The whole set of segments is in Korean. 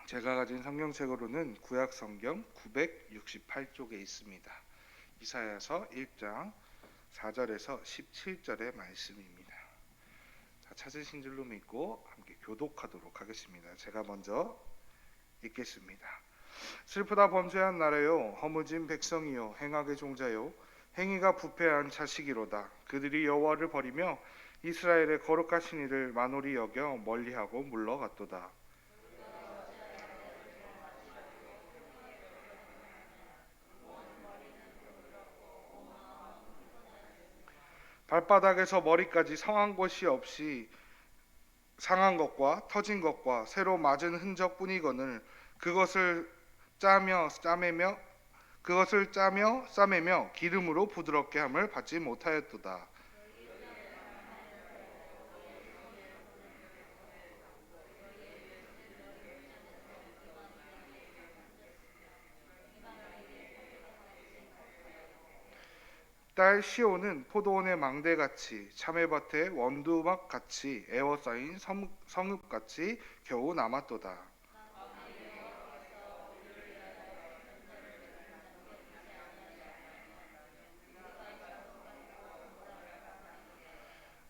제가 가진 성경책으로는 구약 성경 968쪽에 있습니다. 이사야서 1장 4절에서 17절의 말씀입니다. 자, 찾으신 줄로 믿고 함께 교독하도록 하겠습니다. 제가 먼저 읽겠습니다. 슬프다 범죄한 나라요, 허무진 백성이요, 행악의 종자요, 행위가 부패한 자식이로다. 그들이 여호와를 버리며 이스라엘의 거룩하신 이를 만홀히 여겨 멀리하고 물러갔도다. 발바닥에서 머리까지 상한 것과 터진 것과 새로 맞은 흔적뿐이거늘 그것을 짜며 싸매며 기름으로 부드럽게 함을 받지 못하였도다. 딸 시온은 포도원의 망대같이 참외밭의 원두막같이 에워싸인 성읍같이 겨우 남았도다.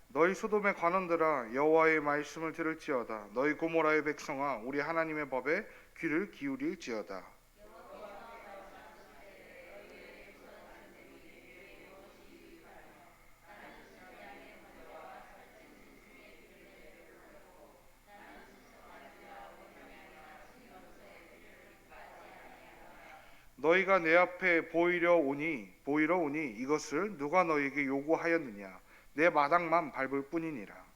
너희 소돔의 관원들아, 여호와의 말씀을 들을지어다. 너희 고모라의 백성아, 우리 하나님의 법에 귀를 기울일지어다. 너희가 내 앞에 보이러 오니 이것을 누가 너희에게 요구하였느냐? 내 마당만 밟을 뿐이니라.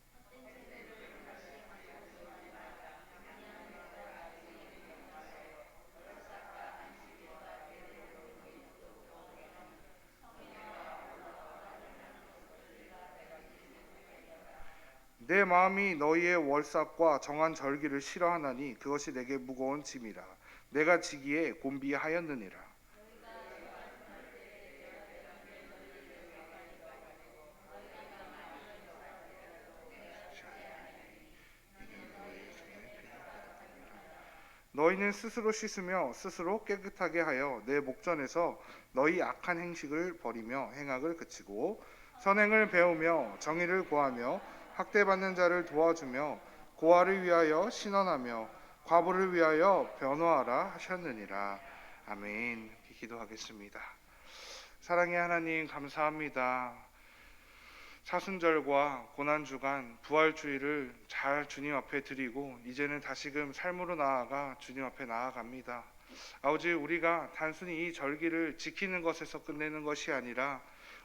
내 마음이 너희의 월삭과 정한 절기를 싫어하나니 그것이 내게 무거운 짐이라. 내가 지기에 곤비하였느니라. 너희는 스스로 씻으며 스스로 깨끗하게 하여 내 목전에서 너희 악한 행식을 버리며 행악을 그치고 선행을 배우며 정의를 구하며 학대받는 자를 도와주며 고아를 위하여 신원하며 과부를 위하여 변호하라 하셨느니라. 아멘. 기도하겠습니다. 사랑의 하나님, 감사합니다. 사순절과 고난주간 부활주일을 잘 주님 앞에 드리고 이제는 다시금 삶으로 나아가 주님 앞에 나아갑니다. 아버지, 우리가 단순히 이 절기를 지키는 것에서 끝내는 것이 아니라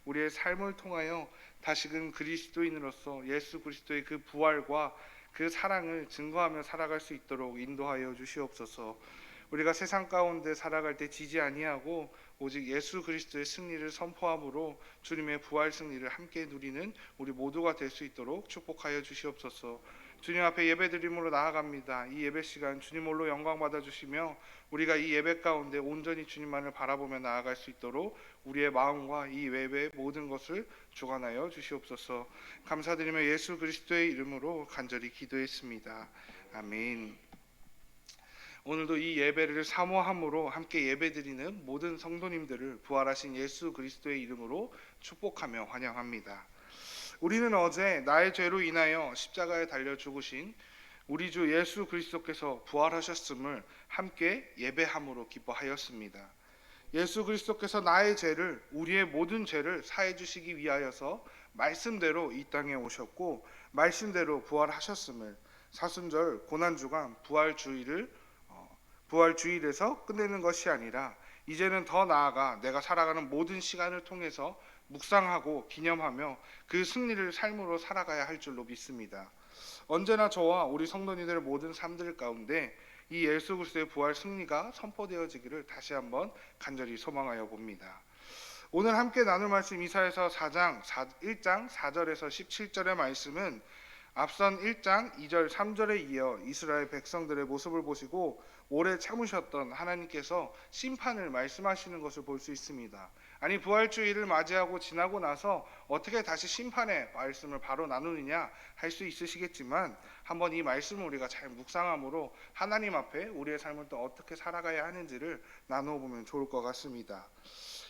우리의 삶을 통하여 다시금 그리스도인으로서 예수 그리스도의 그 부활과 그 사랑을 증거하며 살아갈 수 있도록 인도하여 주시옵소서. 우리가 세상 가운데 살아갈 때 지지 아니하고 오직 예수 그리스도의 승리를 선포함으로 주님의 부활 승리를 함께 누리는 우리 모두가 될 수 있도록 축복하여 주시옵소서. 주님 앞에 예배드림으로 나아갑니다. 이 예배 시간 주님 홀로 영광 받아주시며 우리가 이 예배 가운데 온전히 주님만을 바라보며 나아갈 수 있도록 우리의 마음과 이 예배의 모든 것을 주관하여 주시옵소서. 감사드리며 예수 그리스도의 이름으로 간절히 기도했습니다. 아멘. 오늘도 이 예배를 사모함으로 함께 예배드리는 모든 성도님들을 부활하신 예수 그리스도의 이름으로 축복하며 환영합니다. 우리는 어제 나의 죄로 인하여 십자가에 달려 죽으신 우리 주 예수 그리스도께서 부활하셨음을 함께 예배함으로 기뻐하였습니다. 예수 그리스도께서 나의 죄를, 우리의 모든 죄를 사해 주시기 위하여서 말씀대로 이 땅에 오셨고 말씀대로 부활하셨음을 사순절 고난주간 부활주일에서 끝내는 것이 아니라 이제는 더 나아가 내가 살아가는 모든 시간을 통해서 묵상하고 기념하며 그 승리를 삶으로 살아가야 할 줄로 믿습니다. 언제나 저와 우리 성도님들 모든 삶들 가운데 이 예수 그리스도의 부활 승리가 선포되어지기를 다시 한번 간절히 소망하여 봅니다. 오늘 함께 나눌 말씀 이사야서 1장 4절에서 17절의 말씀은 앞선 1장 2절 3절에 이어 이스라엘 백성들의 모습을 보시고 오래 참으셨던 하나님께서 심판을 말씀하시는 것을 볼 수 있습니다. 아니 부활주의를 맞이하고 지나고 나서 어떻게 다시 심판의 말씀을 바로 나누느냐 할 수 있으시겠지만 한번 이 말씀을 우리가 잘 묵상함으로 하나님 앞에 우리의 삶을 또 어떻게 살아가야 하는지를 나누어 보면 좋을 것 같습니다.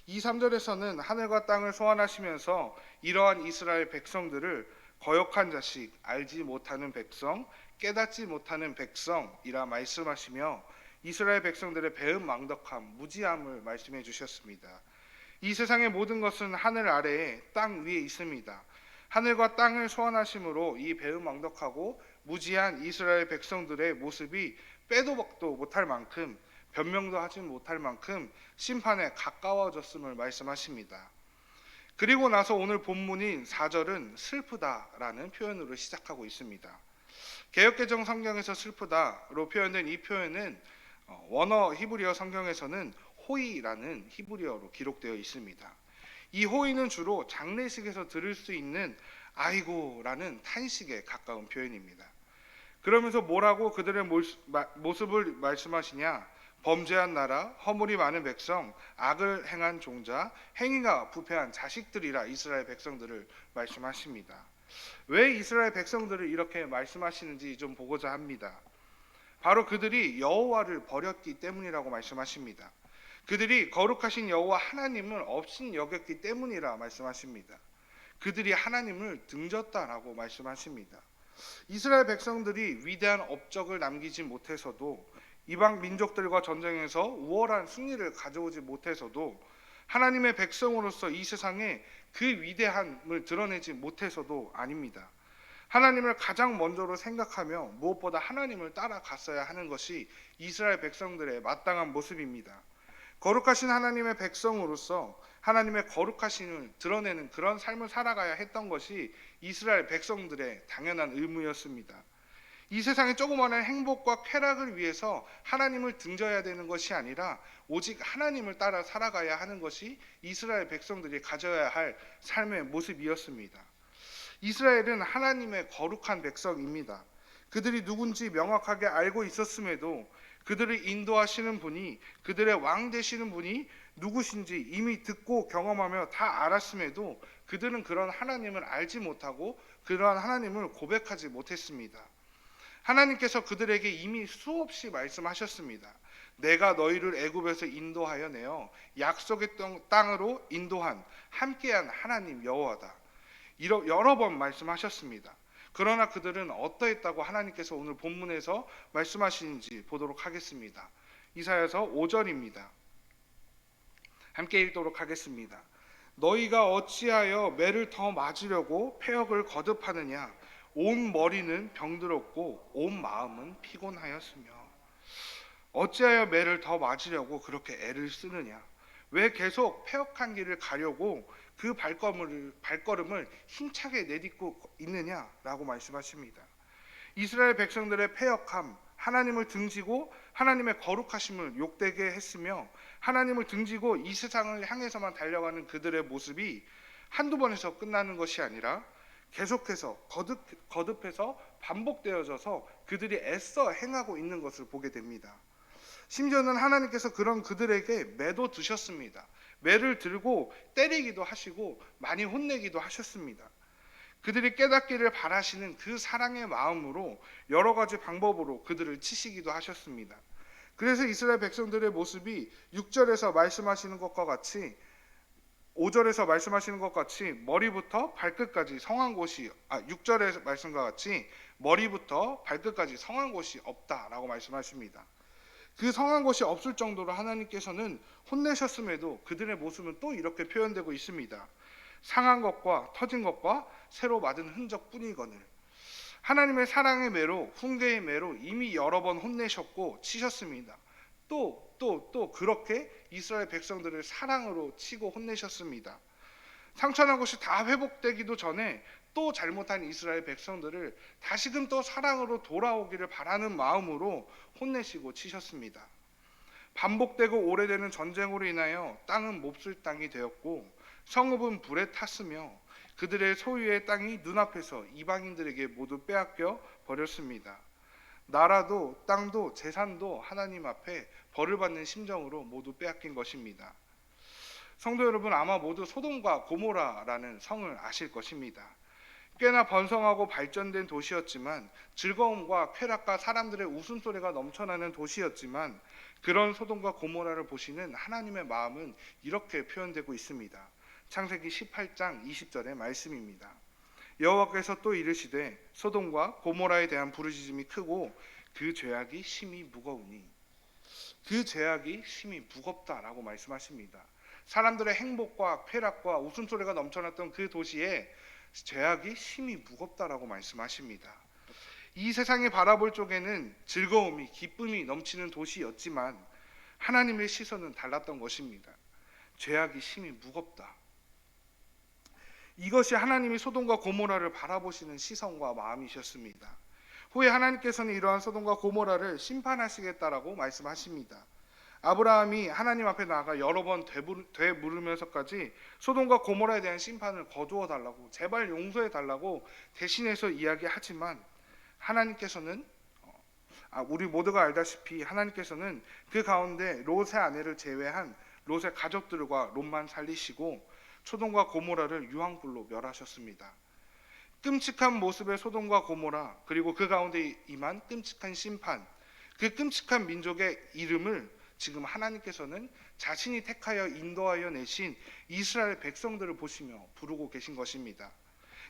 2, 3절에서는 하늘과 땅을 소환하시면서 이러한 이스라엘 백성들을 거역한 자식, 알지 못하는 백성, 깨닫지 못하는 백성이라 말씀하시며 이스라엘 백성들의 배은망덕함, 무지함을 말씀해 주셨습니다. 이 세상의 모든 것은 하늘 아래에 땅 위에 있습니다. 하늘과 땅을 소환하심으로 이 배은망덕하고 무지한 이스라엘 백성들의 모습이 빼도 박도 못할 만큼 변명도 하지 못할 만큼 심판에 가까워졌음을 말씀하십니다. 그리고 나서 오늘 본문인 4절은 슬프다라는 표현으로 시작하고 있습니다. 개역개정 성경에서 슬프다로 표현된 이 표현은 원어 히브리어 성경에서는 호이라는 히브리어로 기록되어 있습니다. 이 호이는 주로 장례식에서 들을 수 있는 아이고라는 탄식에 가까운 표현입니다. 그러면서 뭐라고 그들의 모습을 말씀하시냐? 범죄한 나라, 허물이 많은 백성, 악을 행한 종자, 행위가 부패한 자식들이라 이스라엘 백성들을 말씀하십니다. 왜 이스라엘 백성들을 이렇게 말씀하시는지 좀 보고자 합니다. 바로 그들이 여호와를 버렸기 때문이라고 말씀하십니다. 그들이 거룩하신 여호와 하나님을 업신 여겼기 때문이라 말씀하십니다. 그들이 하나님을 등졌다라고 말씀하십니다. 이스라엘 백성들이 위대한 업적을 남기지 못해서도 이방 민족들과 전쟁에서 우월한 승리를 가져오지 못해서도 하나님의 백성으로서 이 세상에 그 위대함을 드러내지 못해서도 아닙니다. 하나님을 가장 먼저로 생각하며 무엇보다 하나님을 따라갔어야 하는 것이 이스라엘 백성들의 마땅한 모습입니다. 거룩하신 하나님의 백성으로서 하나님의 거룩하심을 드러내는 그런 삶을 살아가야 했던 것이 이스라엘 백성들의 당연한 의무였습니다. 이 세상의 조그마한 행복과 쾌락을 위해서 하나님을 등져야 되는 것이 아니라 오직 하나님을 따라 살아가야 하는 것이 이스라엘 백성들이 가져야 할 삶의 모습이었습니다. 이스라엘은 하나님의 거룩한 백성입니다. 그들이 누군지 명확하게 알고 있었음에도 그들을 인도하시는 분이, 그들의 왕 되시는 분이 누구신지 이미 듣고 경험하며 다 알았음에도 그들은 그런 하나님을 알지 못하고 그러한 하나님을 고백하지 못했습니다. 하나님께서 그들에게 이미 수없이 말씀하셨습니다. 내가 너희를 애굽에서 인도하여 내어 약속의 땅으로 인도한 함께한 하나님 여호와다. 여러 번 말씀하셨습니다. 그러나 그들은 어떠했다고 하나님께서 오늘 본문에서 말씀하시는지 보도록 하겠습니다. 이사야서 5절입니다. 함께 읽도록 하겠습니다. 너희가 어찌하여 매를 더 맞으려고 패역을 거듭하느냐? 온 머리는 병들었고 온 마음은 피곤하였으며. 어찌하여 매를 더 맞으려고 그렇게 애를 쓰느냐? 왜 계속 패역한 길을 가려고 그 발걸음을 힘차게 내딛고 있느냐라고 말씀하십니다. 이스라엘 백성들의 패역함, 하나님을 등지고 하나님의 거룩하심을 욕되게 했으며 하나님을 등지고 이 세상을 향해서만 달려가는 그들의 모습이 한두 번에서 끝나는 것이 아니라 계속해서 거듭해서 반복되어져서 그들이 애써 행하고 있는 것을 보게 됩니다. 심지어는 하나님께서 그런 그들에게 매도 드셨습니다. 매를 들고 때리기도 하시고 많이 혼내기도 하셨습니다. 그들이 깨닫기를 바라시는 그 사랑의 마음으로 여러 가지 방법으로 그들을 치시기도 하셨습니다. 그래서 이스라엘 백성들의 모습이 6절에서 말씀하시는 것과 같이 5절에서 말씀하시는 것 같이 머리부터 발끝까지 성한 곳이 6절의 말씀과 같이 머리부터 발끝까지 성한 곳이 없다라고 말씀하십니다. 그 성한 곳이 없을 정도로 하나님께서는 혼내셨음에도 그들의 모습은 또 이렇게 표현되고 있습니다. 상한 것과 터진 것과 새로 맞은 흔적뿐이거늘. 하나님의 사랑의 매로, 훈계의 매로 이미 여러 번 혼내셨고 치셨습니다. 또 그렇게 이스라엘 백성들을 사랑으로 치고 혼내셨습니다. 상처난 것이 다 회복되기도 전에 또 잘못한 이스라엘 백성들을 다시금 또 사랑으로 돌아오기를 바라는 마음으로 혼내시고 치셨습니다. 반복되고 오래되는 전쟁으로 인하여 땅은 몹쓸 땅이 되었고 성읍은 불에 탔으며 그들의 소유의 땅이 눈앞에서 이방인들에게 모두 빼앗겨 버렸습니다. 나라도 땅도 재산도 하나님 앞에 벌을 받는 심정으로 모두 빼앗긴 것입니다. 성도 여러분, 아마 모두 소돔과 고모라라는 성을 아실 것입니다. 꽤나 번성하고 발전된 도시였지만, 즐거움과 쾌락과 사람들의 웃음소리가 넘쳐나는 도시였지만, 그런 소돔과 고모라를 보시는 하나님의 마음은 이렇게 표현되고 있습니다. 창세기 18장 20절의 말씀입니다. 여호와께서 또 이르시되 소돔과 고모라에 대한 부르짖음이 크고 그 죄악이 심히 무거우니, 그 죄악이 심히 무겁다라고 말씀하십니다. 사람들의 행복과 쾌락과 웃음소리가 넘쳐났던 그 도시에 죄악이 심히 무겁다라고 말씀하십니다. 이 세상이 바라볼 쪽에는 즐거움이, 기쁨이 넘치는 도시였지만 하나님의 시선은 달랐던 것입니다. 죄악이 심히 무겁다. 이것이 하나님이 소돔과 고모라를 바라보시는 시선과 마음이셨습니다. 후에 하나님께서는 이러한 소돔과 고모라를 심판하시겠다라고 말씀하십니다. 아브라함이 하나님 앞에 나아가 여러 번 되물으면서까지 소돔과 고모라에 대한 심판을 거두어 달라고, 제발 용서해 달라고 대신해서 이야기하지만, 하나님께서는 우리 모두가 알다시피 하나님께서는 그 가운데 롯의 아내를 제외한 롯의 가족들과 롯만 살리시고 소돔과 고모라를 유황불로 멸하셨습니다. 끔찍한 모습의 소돔과 고모라, 그리고 그 가운데 임한 끔찍한 심판, 그 끔찍한 민족의 이름을 지금 하나님께서는 자신이 택하여 인도하여 내신 이스라엘 백성들을 보시며 부르고 계신 것입니다.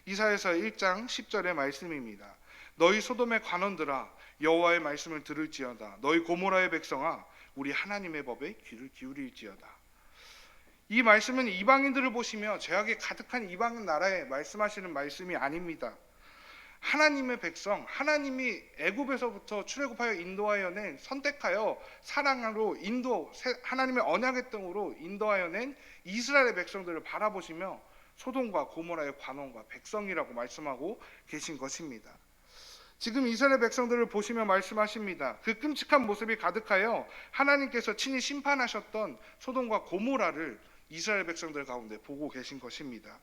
이사야서 1장 10절의 말씀입니다. 너희 소돔의 관원들아, 여호와의 말씀을 들을지어다. 너희 고모라의 백성아, 우리 하나님의 법에 귀를 기울일지어다. 이 말씀은 이방인들을 보시며 죄악이 가득한 이방 나라에 말씀하시는 말씀이 아닙니다. 하나님의 백성, 하나님이 애굽에서부터 출애굽하여 인도하여 낸, 선택하여 사랑으로 하나님의 언약의 땅으로 인도하여 낸 이스라엘의 백성들을 바라보시며 소돔과 고모라의 관원과 백성이라고 말씀하고 계신 것입니다. 지금 이스라엘 백성들을 보시며 말씀하십니다. 그 끔찍한 모습이 가득하여 하나님께서 친히 심판하셨던 소돔과 고모라를 이스라엘 백성들 가운데 보고 계신 것입니다.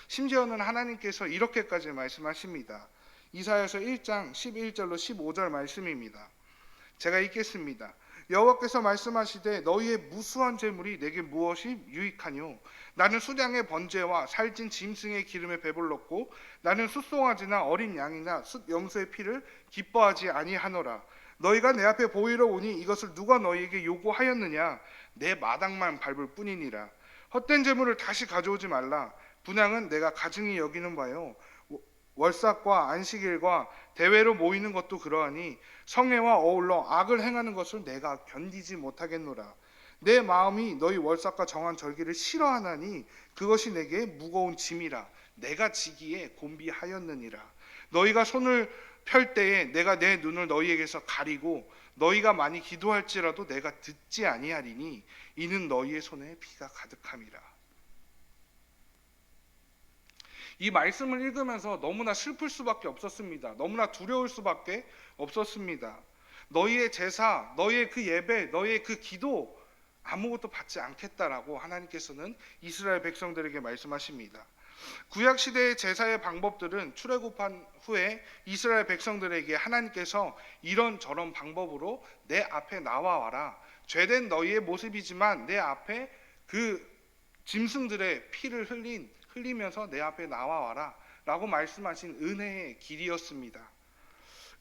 심지어는 하나님께서 이렇게까지 말씀하십니다. 이사야서 1장 11절로 15절 말씀입니다. 제가 읽겠습니다. 여호와께서 말씀하시되 너희의 무수한 재물이 내게 무엇이 유익하뇨? 나는 수량의 번제와 살찐 짐승의 기름에 배불렀고 나는 숫송아지나 어린 양이나 숫 염소의 피를 기뻐하지 아니하노라. 너희가 내 앞에 보이러 오니 이것을 누가 너희에게 요구하였느냐? 내 마당만 밟을 뿐이니라. 헛된 재물을 다시 가져오지 말라. 분향은 내가 가증히 여기는 바요, 월삭과 안식일과 대회로 모이는 것도 그러하니 성회와 어울러 악을 행하는 것을 내가 견디지 못하겠노라. 내 마음이 너희 월삭과 정한 절기를 싫어하나니 그것이 내게 무거운 짐이라. 내가 지기에 곤비하였느니라. 너희가 손을 펼 때에 내가 내 눈을 너희에게서 가리고 너희가 많이 기도할지라도 내가 듣지 아니하리니 이는 너희의 손에 피가 가득함이라. 이 말씀을 읽으면서 너무나 슬플 수밖에 없었습니다. 너무나 두려울 수밖에 없었습니다. 너희의 제사, 너희의 그 예배, 너희의 그 기도 아무것도 받지 않겠다라고 하나님께서는 이스라엘 백성들에게 말씀하십니다. 구약 시대의 제사의 방법들은 출애굽한 후에 이스라엘 백성들에게 하나님께서 이런저런 방법으로 내 앞에 나와와라. 죄된 너희의 모습이지만 내 앞에 그 짐승들의 피를 흘리면서 내 앞에 나와와라 라고 말씀하신 은혜의 길이었습니다.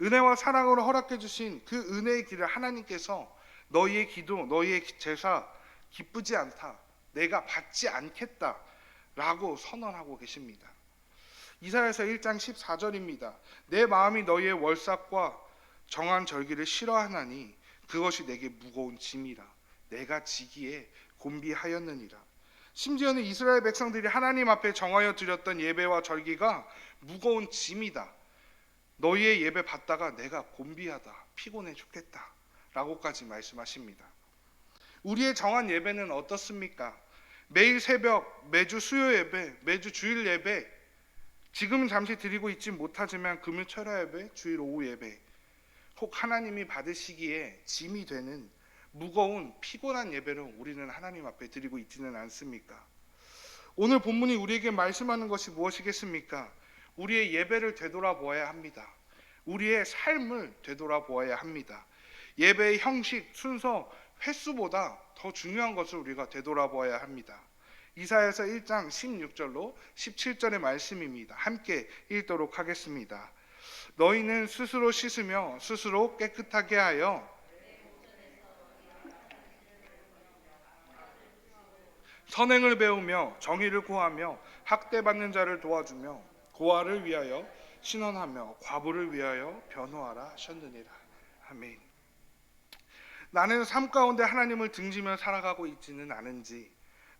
은혜와 사랑으로 허락해 주신 그 은혜의 길을 하나님께서 너희의 기도, 너희의 제사 기쁘지 않다, 내가 받지 않겠다 라고 선언하고 계십니다. 이사야서 1장 14절입니다. 내 마음이 너희의 월삭과 정한 절기를 싫어하나니 그것이 내게 무거운 짐이라. 내가 지기에 곤비하였느니라. 심지어는 이스라엘 백성들이 하나님 앞에 정하여 드렸던 예배와 절기가 무거운 짐이다. 너희의 예배 받다가 내가 곤비하다, 피곤해 죽겠다 라고까지 말씀하십니다. 우리의 정한 예배는 어떻습니까? 매일 새벽, 매주 수요 예배, 매주 주일 예배, 지금은 잠시 드리고 있지 못하지만 금요 철야 예배, 주일 오후 예배, 혹 하나님이 받으시기에 짐이 되는 무거운 피곤한 예배를 우리는 하나님 앞에 드리고 있지는 않습니까? 오늘 본문이 우리에게 말씀하는 것이 무엇이겠습니까? 우리의 예배를 되돌아보아야 합니다. 우리의 삶을 되돌아보아야 합니다. 예배의 형식, 순서, 횟수보다 더 중요한 것을 우리가 되돌아보아야 합니다. 이사야서 1장 16절로 17절의 말씀입니다. 함께 읽도록 하겠습니다. 너희는 스스로 씻으며 스스로 깨끗하게 하여 선행을 배우며 정의를 구하며 학대받는 자를 도와주며 고아를 위하여 신원하며 과부를 위하여 변호하라 하셨느니라. 아멘. 나는 삶 가운데 하나님을 등지며 살아가고 있지는 않은지,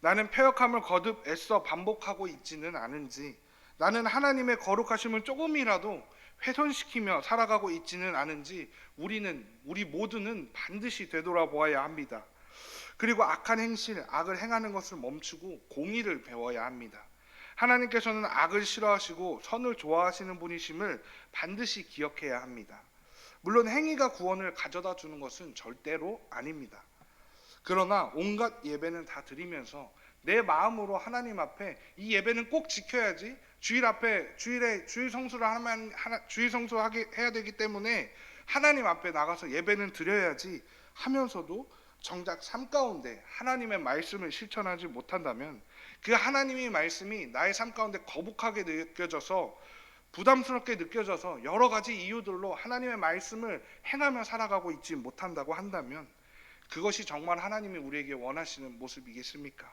나는 패역함을 거듭 애써 반복하고 있지는 않은지, 나는 하나님의 거룩하심을 조금이라도 훼손시키며 살아가고 있지는 않은지 우리 모두는 반드시 되돌아보아야 합니다. 그리고 악한 행실, 악을 행하는 것을 멈추고 공의를 배워야 합니다. 하나님께서는 악을 싫어하시고 선을 좋아하시는 분이심을 반드시 기억해야 합니다. 물론 행위가 구원을 가져다 주는 것은 절대로 아닙니다. 그러나 온갖 예배는 다 드리면서 내 마음으로 하나님 앞에 이 예배는 꼭 지켜야지, 주일 성수를 주일 성수하게 해야 되기 때문에 하나님 앞에 나가서 예배는 드려야지 하면서도 정작 삶 가운데 하나님의 말씀을 실천하지 못한다면 그 하나님의 말씀이 나의 삶 가운데 거북하게 느껴져서 부담스럽게 느껴져서 여러 가지 이유들로 하나님의 말씀을 행하며 살아가고 있지 못한다고 한다면 그것이 정말 하나님이 우리에게 원하시는 모습이겠습니까?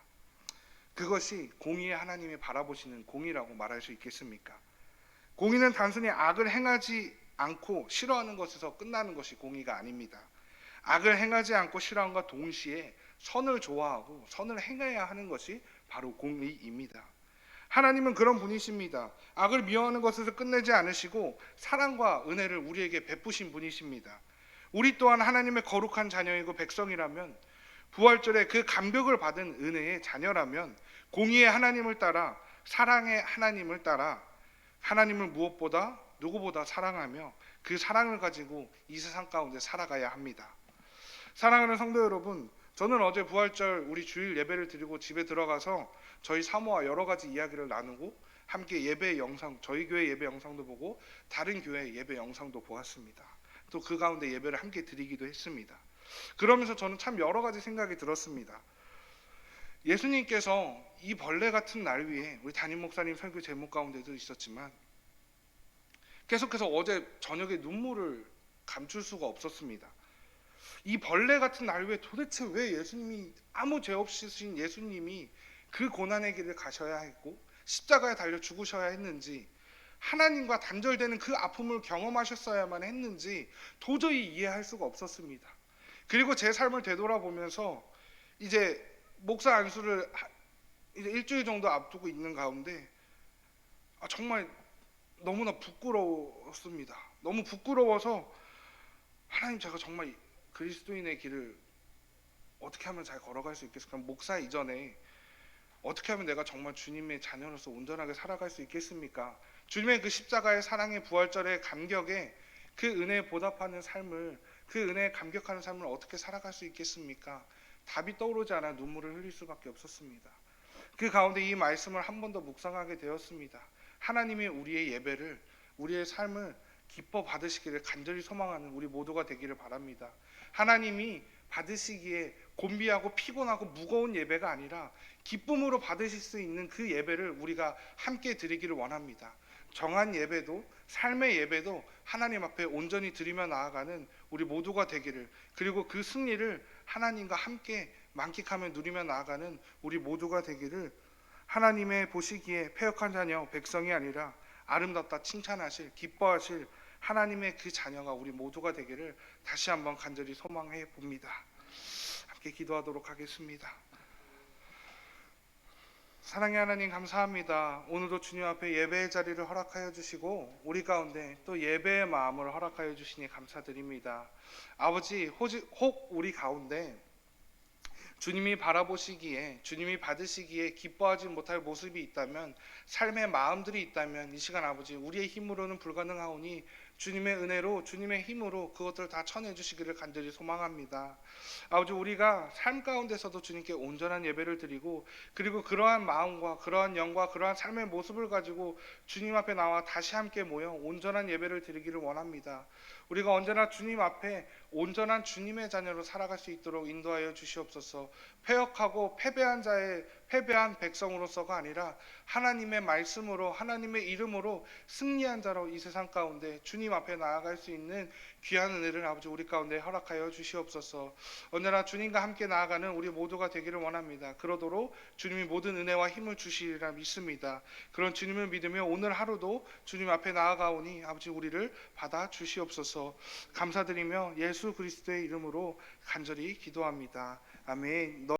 그것이 공의의 하나님이 바라보시는 공의라고 말할 수 있겠습니까? 공의는 단순히 악을 행하지 않고 싫어하는 것에서 끝나는 것이 공의가 아닙니다. 악을 행하지 않고 싫어함과 동시에 선을 좋아하고 선을 행해야 하는 것이 바로 공의입니다. 하나님은 그런 분이십니다. 악을 미워하는 것에서 끝내지 않으시고 사랑과 은혜를 우리에게 베푸신 분이십니다. 우리 또한 하나님의 거룩한 자녀이고 백성이라면, 부활절에 그 감격을 받은 은혜의 자녀라면 공의의 하나님을 따라, 사랑의 하나님을 따라 하나님을 무엇보다 누구보다 사랑하며 그 사랑을 가지고 이 세상 가운데 살아가야 합니다. 사랑하는 성도 여러분, 저는 어제 부활절 우리 주일 예배를 드리고 집에 들어가서 저희 사모와 여러 가지 이야기를 나누고 함께 예배 영상, 저희 교회 예배 영상도 보고 다른 교회 예배 영상도 보았습니다. 또 그 가운데 예배를 함께 드리기도 했습니다. 그러면서 저는 참 여러 가지 생각이 들었습니다. 예수님께서 이 벌레 같은 날 위에, 우리 담임 목사님 설교 제목 가운데도 있었지만 계속해서 어제 저녁에 눈물을 감출 수가 없었습니다. 이 벌레 같은 날 위에 도대체 왜 예수님이, 아무 죄 없이 신 예수님이 그 고난의 길을 가셔야 했고 십자가에 달려 죽으셔야 했는지, 하나님과 단절되는 그 아픔을 경험하셨어야만 했는지 도저히 이해할 수가 없었습니다. 그리고 제 삶을 되돌아보면서 이제 목사 안수를 이제 일주일 정도 앞두고 있는 가운데 정말 너무나 부끄러웠습니다. 너무 부끄러워서 하나님, 제가 정말 그리스도인의 길을 어떻게 하면 잘 걸어갈 수 있겠습니까? 목사 이전에 어떻게 하면 내가 정말 주님의 자녀로서 온전하게 살아갈 수 있겠습니까? 주님의 그 십자가의 사랑의 부활절의 감격에 그 은혜에 보답하는 삶을, 그 은혜에 감격하는 삶을 어떻게 살아갈 수 있겠습니까? 답이 떠오르지 않아 눈물을 흘릴 수밖에 없었습니다. 그 가운데 이 말씀을 한 번 더 묵상하게 되었습니다. 하나님이 우리의 예배를, 우리의 삶을 기뻐 받으시기를 간절히 소망하는 우리 모두가 되기를 바랍니다. 하나님이 받으시기에 곤비하고 피곤하고 무거운 예배가 아니라 기쁨으로 받으실 수 있는 그 예배를 우리가 함께 드리기를 원합니다. 정한 예배도, 삶의 예배도 하나님 앞에 온전히 드리며 나아가는 우리 모두가 되기를, 그리고 그 승리를 하나님과 함께 만끽하며 누리며 나아가는 우리 모두가 되기를, 하나님의 보시기에 패역한 자녀, 백성이 아니라 아름답다 칭찬하실, 기뻐하실 하나님의 그 자녀가 우리 모두가 되기를 다시 한번 간절히 소망해 봅니다. 함께 기도하도록 하겠습니다. 사랑의 하나님, 감사합니다. 오늘도 주님 앞에 예배의 자리를 허락하여 주시고 우리 가운데 또 예배의 마음을 허락하여 주시니 감사드립니다. 아버지, 혹 우리 가운데 주님이 바라보시기에, 주님이 받으시기에 기뻐하지 못할 모습이 있다면, 삶의 마음들이 있다면 이 시간 아버지, 우리의 힘으로는 불가능하오니 주님의 은혜로, 주님의 힘으로 그것들을 다 쳐내 주시기를 간절히 소망합니다. 아버지, 우리가 삶 가운데서도 주님께 온전한 예배를 드리고, 그리고 그러한 마음과 그러한 영과 그러한 삶의 모습을 가지고 주님 앞에 나와 다시 함께 모여 온전한 예배를 드리기를 원합니다. 우리가 언제나 주님 앞에 온전한 주님의 자녀로 살아갈 수 있도록 인도하여 주시옵소서. 패역하고 패배한 자의 패배한 백성으로서가 아니라 하나님의 말씀으로 하나님의 이름으로 승리한 자로 이 세상 가운데 주님 앞에 나아갈 수 있는 귀한 은혜를 아버지 우리 가운데 허락하여 주시옵소서. 언제나 주님과 함께 나아가는 우리 모두가 되기를 원합니다. 그러도록 주님이 모든 은혜와 힘을 주시리라 믿습니다. 그런 주님을 믿으며 오늘 하루도 주님 앞에 나아가오니 아버지 우리를 받아 주시옵소서. 감사드리며 예수 그리스도의 이름으로 간절히 기도합니다. 아멘.